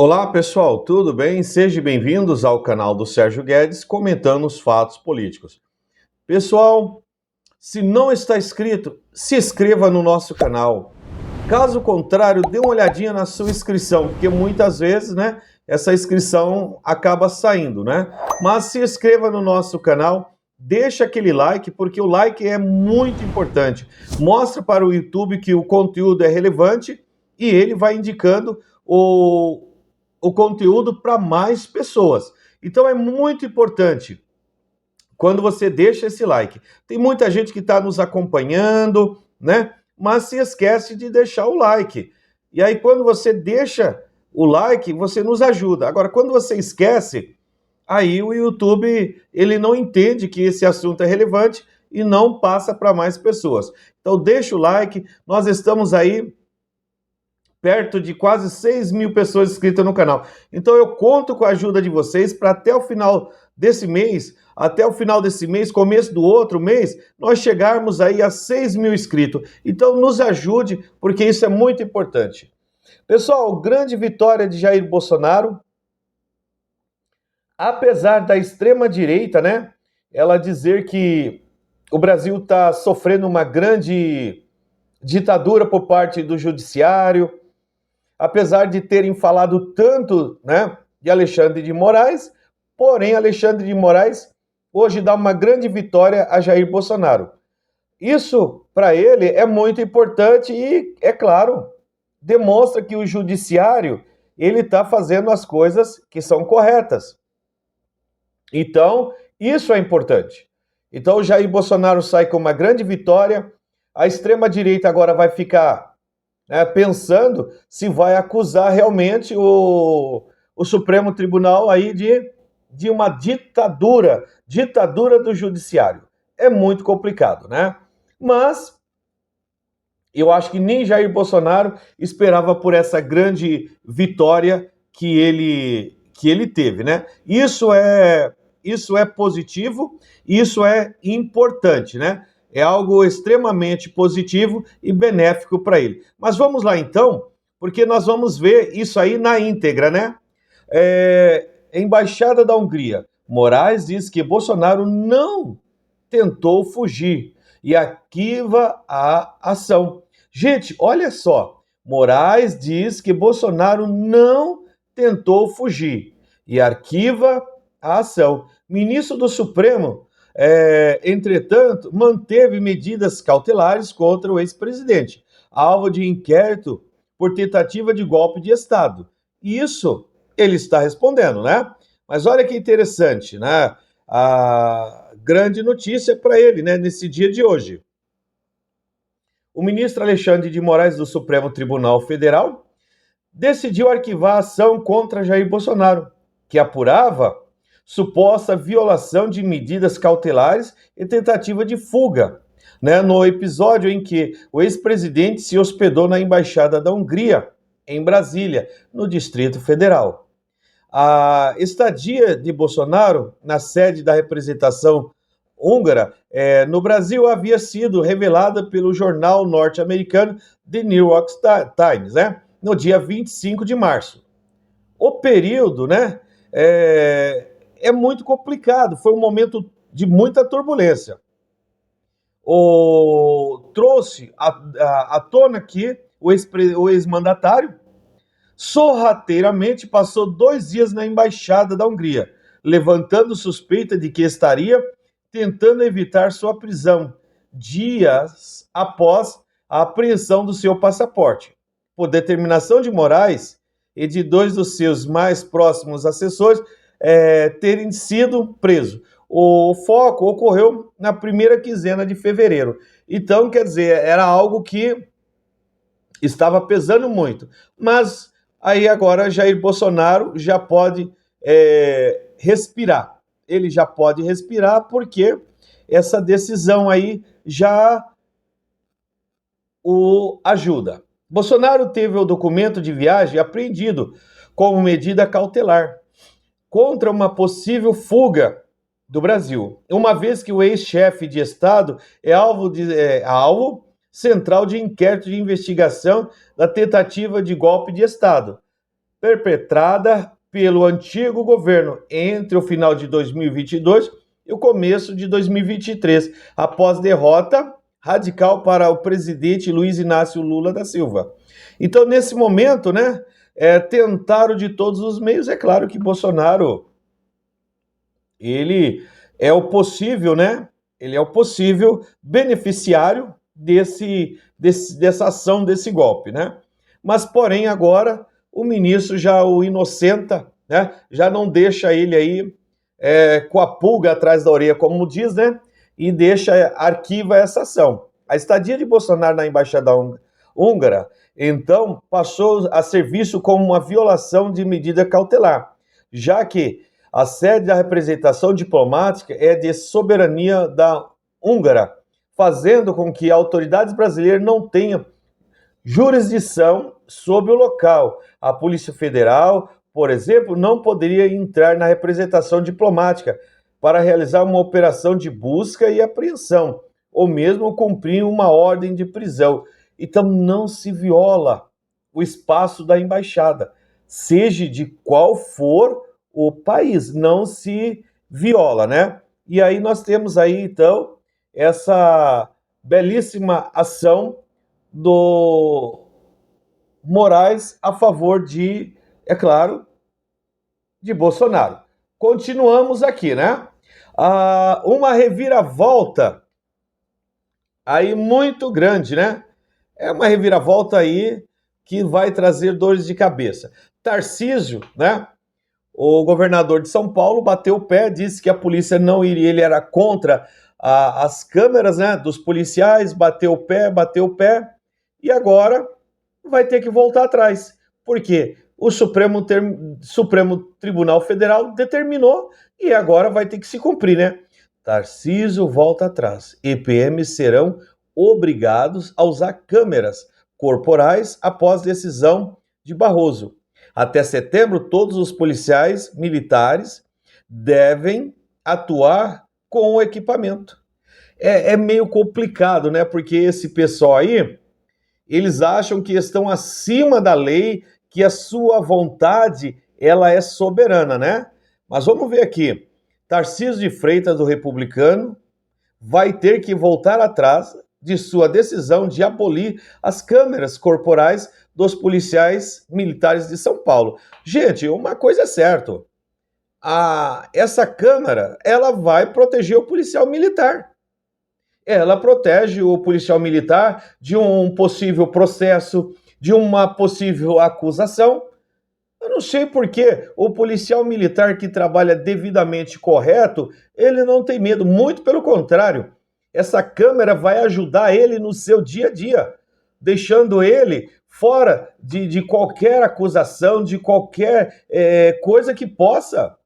Olá pessoal, tudo bem? Sejam bem-vindos ao canal do Sérgio Guedes comentando os fatos políticos. Pessoal, se não está inscrito, se inscreva no nosso canal. Caso contrário, dê uma olhadinha na sua inscrição, porque muitas vezes, essa inscrição acaba saindo, Mas se inscreva no nosso canal, deixa aquele like, porque o like é muito importante. Mostra para o YouTube que o conteúdo é relevante e ele vai indicando o conteúdo para mais pessoas. Então é muito importante quando você deixa esse like. Tem muita gente que está nos acompanhando, mas se esquece de deixar o like. E aí quando você deixa o like, você nos ajuda. Agora, quando você esquece, aí o YouTube ele não entende que esse assunto é relevante e não passa para mais pessoas. Então deixa o like, nós estamos aí perto de quase 6 mil pessoas inscritas no canal. Então eu conto com a ajuda de vocês para até o final desse mês, começo do outro mês, nós chegarmos aí a 6 mil inscritos. Então nos ajude, porque isso é muito importante. Pessoal, grande vitória de Jair Bolsonaro. Apesar da extrema-direita, ela dizer que o Brasil está sofrendo uma grande ditadura por parte do judiciário, apesar de terem falado tanto, de Alexandre de Moraes, porém Alexandre de Moraes hoje dá uma grande vitória a Jair Bolsonaro. Isso, para ele, é muito importante e, é claro, demonstra que o judiciário ele está fazendo as coisas que são corretas. Então, isso é importante. Então, o Jair Bolsonaro sai com uma grande vitória, a extrema-direita agora vai ficar pensando se vai acusar realmente o Supremo Tribunal aí de uma ditadura do judiciário. É muito complicado, Mas eu acho que nem Jair Bolsonaro esperava por essa grande vitória que ele teve, Isso é positivo, isso é importante, É algo extremamente positivo e benéfico para ele. Mas vamos lá então, porque nós vamos ver isso aí na íntegra, Embaixada da Hungria. Moraes diz que Bolsonaro não tentou fugir e arquiva a ação. Gente, olha só. Moraes diz que Bolsonaro não tentou fugir e arquiva a ação. Ministro do Supremo, entretanto, manteve medidas cautelares contra o ex-presidente, alvo de inquérito por tentativa de golpe de Estado. Isso ele está respondendo, Mas olha que interessante, A grande notícia para ele, nesse dia de hoje. O ministro Alexandre de Moraes do Supremo Tribunal Federal decidiu arquivar a ação contra Jair Bolsonaro, que apurava suposta violação de medidas cautelares e tentativa de fuga, no episódio em que o ex-presidente se hospedou na Embaixada da Hungria, em Brasília, no Distrito Federal. A estadia de Bolsonaro na sede da representação húngara no Brasil havia sido revelada pelo jornal norte-americano The New York Times, no dia 25 de março. O período, é muito complicado, foi um momento de muita turbulência. Trouxe à tona que o ex-mandatário sorrateiramente passou 2 dias na Embaixada da Hungria, levantando suspeita de que estaria tentando evitar sua prisão, dias após a apreensão do seu passaporte. Por determinação de Moraes e de 2 dos seus mais próximos assessores terem sido presos. O foco ocorreu na primeira quinzena de fevereiro. Então, quer dizer, era algo que estava pesando muito. Mas aí agora Jair Bolsonaro já pode respirar. Ele já pode respirar porque essa decisão aí já o ajuda. Bolsonaro teve o documento de viagem apreendido como medida cautelar contra uma possível fuga do Brasil, uma vez que o ex-chefe de Estado é alvo central de inquérito de investigação da tentativa de golpe de Estado. perpetrada pelo antigo governo entre o final de 2022 e o começo de 2023, após derrota radical para o presidente Luiz Inácio Lula da Silva. Então, nesse momento, né, tentaram de todos os meios. É claro que Bolsonaro, ele é o possível, né? Ele é o possível beneficiário dessa ação, desse golpe, né? Mas, porém, agora o ministro já o inocenta, né? Já não deixa ele aí com a pulga atrás da orelha, como diz, né? E arquiva essa ação. A estadia de Bolsonaro na embaixada húngara, então, passou a ser visto como uma violação de medida cautelar, já que a sede da representação diplomática é de soberania da húngara, fazendo com que autoridades brasileiras não tenham jurisdição sobre o local. A Polícia Federal, por exemplo, não poderia entrar na representação diplomática para realizar uma operação de busca e apreensão, ou mesmo cumprir uma ordem de prisão. Então não se viola o espaço da embaixada, seja de qual for o país, não se viola, né? E aí nós temos aí, então, essa belíssima ação do Moraes a favor de, é claro, de Bolsonaro. Continuamos aqui, né? Uma reviravolta aí muito grande, né? É uma reviravolta aí que vai trazer dores de cabeça. Tarcísio, né? O governador de São Paulo bateu o pé, disse que a polícia não iria, ele era contra as câmeras, né, dos policiais, bateu o pé, e agora vai ter que voltar atrás. Por quê? O Supremo Tribunal Federal determinou e agora vai ter que se cumprir, né? Tarcísio volta atrás. EPMs serão obrigados a usar câmeras corporais após decisão de Barroso. Até setembro, todos os policiais militares devem atuar com o equipamento. É meio complicado, né? Porque esse pessoal aí, eles acham que estão acima da lei, que a sua vontade, ela é soberana, né? Mas vamos ver aqui. Tarcísio de Freitas, do Republicano, vai ter que voltar atrás de sua decisão de abolir as câmeras corporais dos policiais militares de São Paulo. Gente, uma coisa é certa. Essa câmera, ela vai proteger o policial militar. Ela protege o policial militar de um possível processo, de uma possível acusação. Eu não sei por que o policial militar que trabalha devidamente correto, ele não tem medo, muito pelo contrário. Essa câmera vai ajudar ele no seu dia a dia, deixando ele fora de qualquer acusação, de qualquer coisa que possa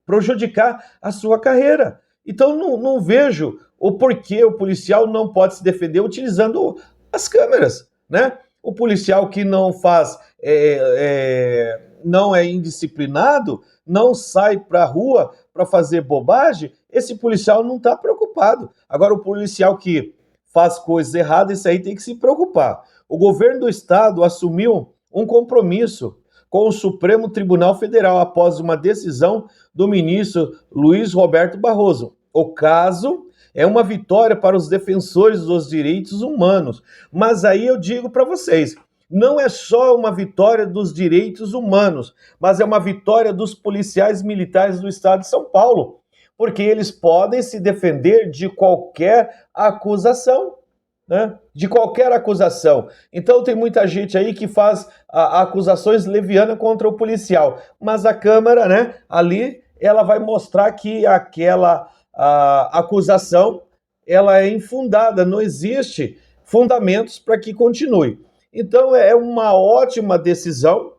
prejudicar a sua carreira. Então não vejo o porquê o policial não pode se defender utilizando as câmeras, né? O policial que não faz, não é indisciplinado, não sai para a rua para fazer bobagem, esse policial não está preocupado. Agora, o policial que faz coisas erradas, esse aí tem que se preocupar. O governo do estado assumiu um compromisso com o Supremo Tribunal Federal após uma decisão do ministro Luiz Roberto Barroso. O caso é uma vitória para os defensores dos direitos humanos. Mas aí eu digo para vocês, não é só uma vitória dos direitos humanos, mas é uma vitória dos policiais militares do estado de São Paulo, porque eles podem se defender de qualquer acusação, né? De qualquer acusação. Então tem muita gente aí que faz acusações levianas contra o policial, mas a Câmara, né, ali, ela vai mostrar que aquela acusação, ela é infundada, não existe fundamentos para que continue. Então é uma ótima decisão,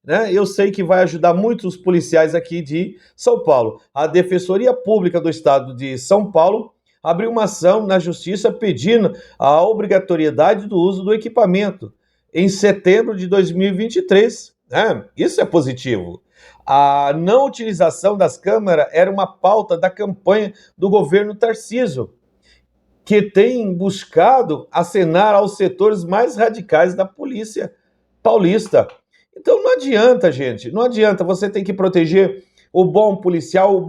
né? Eu sei que vai ajudar muito os policiais aqui de São Paulo. A Defensoria Pública do Estado de São Paulo abriu uma ação na Justiça pedindo a obrigatoriedade do uso do equipamento em setembro de 2023. Né? Isso é positivo. A não utilização das câmeras era uma pauta da campanha do governo Tarcísio, que tem buscado acenar aos setores mais radicais da polícia paulista. Então não adianta, gente, não adianta, você tem que proteger o bom policial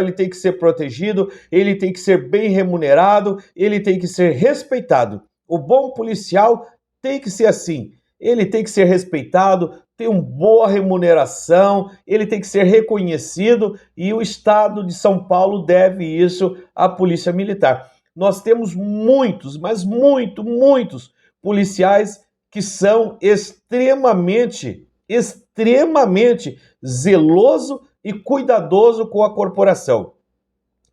ele tem que ser protegido, ele tem que ser bem remunerado, ele tem que ser respeitado. O bom policial tem que ser assim, ele tem que ser respeitado, tem uma boa remuneração, ele tem que ser reconhecido e o Estado de São Paulo deve isso à Polícia Militar. Nós temos muitos, mas muitos policiais que são extremamente zeloso e cuidadoso com a corporação.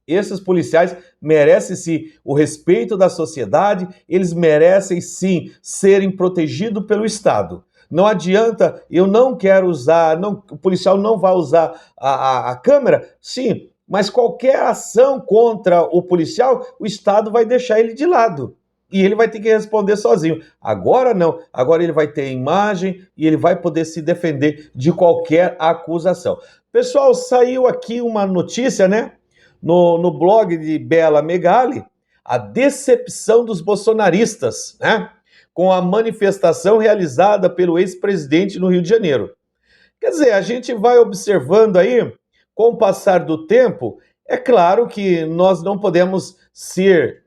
Esses policiais merecem sim o respeito da sociedade, eles merecem sim serem protegidos pelo Estado. Não adianta, eu não quero usar, o policial não vai usar a câmera, sim, mas qualquer ação contra o policial, o Estado vai deixar ele de lado. E ele vai ter que responder sozinho. Agora não, agora ele vai ter imagem e ele vai poder se defender de qualquer acusação. Pessoal, saiu aqui uma notícia, né? No blog de Bela Megali, a decepção dos bolsonaristas, né? Com a manifestação realizada pelo ex-presidente no Rio de Janeiro. Quer dizer, a gente vai observando aí, com o passar do tempo, é claro que nós não podemos ser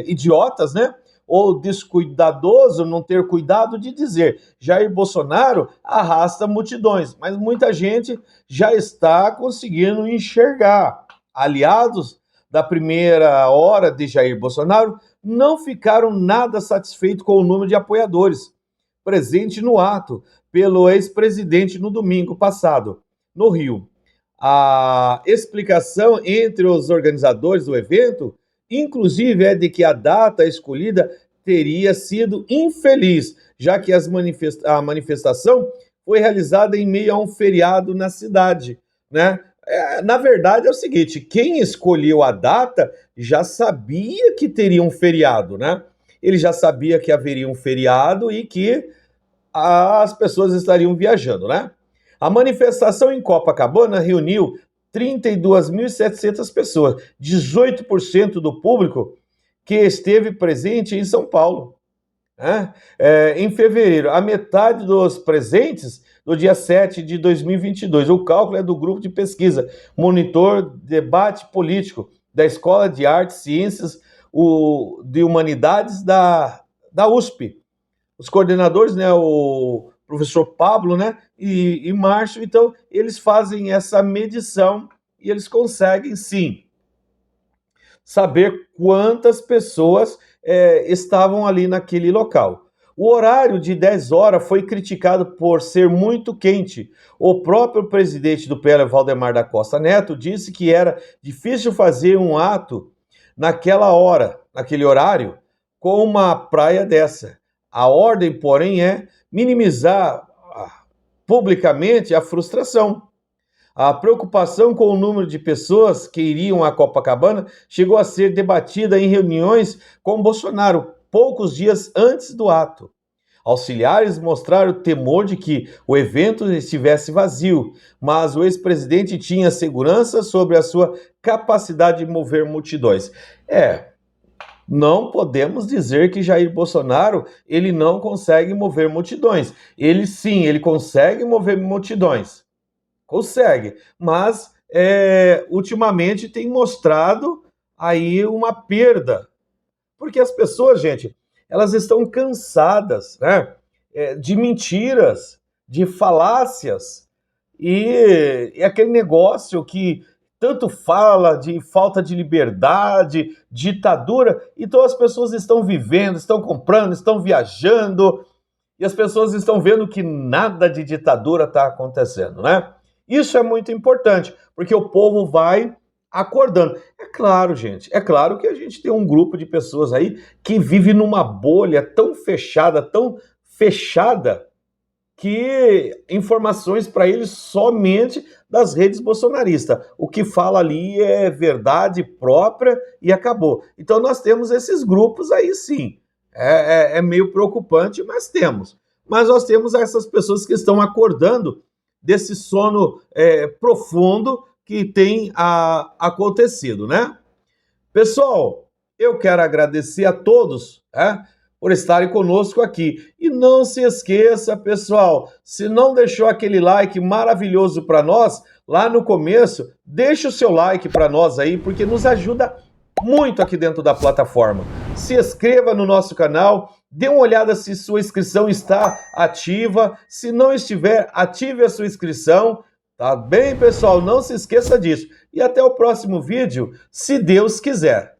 idiotas, né? Ou descuidadoso, não ter cuidado de dizer Jair Bolsonaro arrasta multidões, mas muita gente já está conseguindo enxergar. Aliados da primeira hora de Jair Bolsonaro não ficaram nada satisfeitos com o número de apoiadores presente no ato pelo ex-presidente no domingo passado, no Rio. A explicação entre os organizadores do evento, inclusive, é de que a data escolhida teria sido infeliz, já que a manifestação foi realizada em meio a um feriado na cidade, né? Na verdade é o seguinte, quem escolheu a data já sabia que teria um feriado, né? Ele já sabia que haveria um feriado e que as pessoas estariam viajando, né? A manifestação em Copacabana reuniu 32.700 pessoas, 18% do público que esteve presente em São Paulo. Né? Em fevereiro, a metade dos presentes no dia 7 de 2022. O cálculo é do grupo de pesquisa Monitor Debate Político da Escola de Artes e Ciências de Humanidades da USP. Os coordenadores, né, o professor Pablo, né, e Márcio, então eles fazem essa medição e eles conseguem sim saber quantas pessoas estavam ali naquele local. O horário de 10 horas foi criticado por ser muito quente. O próprio presidente do PL, Valdemar da Costa Neto, disse que era difícil fazer um ato naquela hora, naquele horário, com uma praia dessa. A ordem, porém, é minimizar publicamente a frustração. A preocupação com o número de pessoas que iriam a Copacabana chegou a ser debatida em reuniões com Bolsonaro, poucos dias antes do ato. Auxiliares mostraram temor de que o evento estivesse vazio, mas o ex-presidente tinha segurança sobre a sua capacidade de mover multidões. Não podemos dizer que Jair Bolsonaro ele não consegue mover multidões. Ele sim, ele consegue mover multidões. Consegue, mas ultimamente tem mostrado aí uma perda. Porque as pessoas, gente, elas estão cansadas, né, de mentiras, de falácias e aquele negócio que tanto fala de falta de liberdade, ditadura, então as pessoas estão vivendo, estão comprando, estão viajando e as pessoas estão vendo que nada de ditadura está acontecendo, né? Isso é muito importante, porque o povo vai acordando. É claro, gente, é claro que a gente tem um grupo de pessoas aí que vive numa bolha tão fechada, que informações para eles somente das redes bolsonaristas. O que fala ali é verdade própria e acabou. Então nós temos esses grupos aí sim. É meio preocupante, mas temos. Mas nós temos essas pessoas que estão acordando desse sono profundo que tem acontecido, né? Pessoal, eu quero agradecer a todos, por estarem conosco aqui. E não se esqueça, pessoal, se não deixou aquele like maravilhoso para nós, lá no começo, deixa o seu like para nós aí, porque nos ajuda muito aqui dentro da plataforma. Se inscreva no nosso canal, dê uma olhada se sua inscrição está ativa. Se não estiver, ative a sua inscrição. Tá bem, pessoal? Não se esqueça disso. E até o próximo vídeo, se Deus quiser.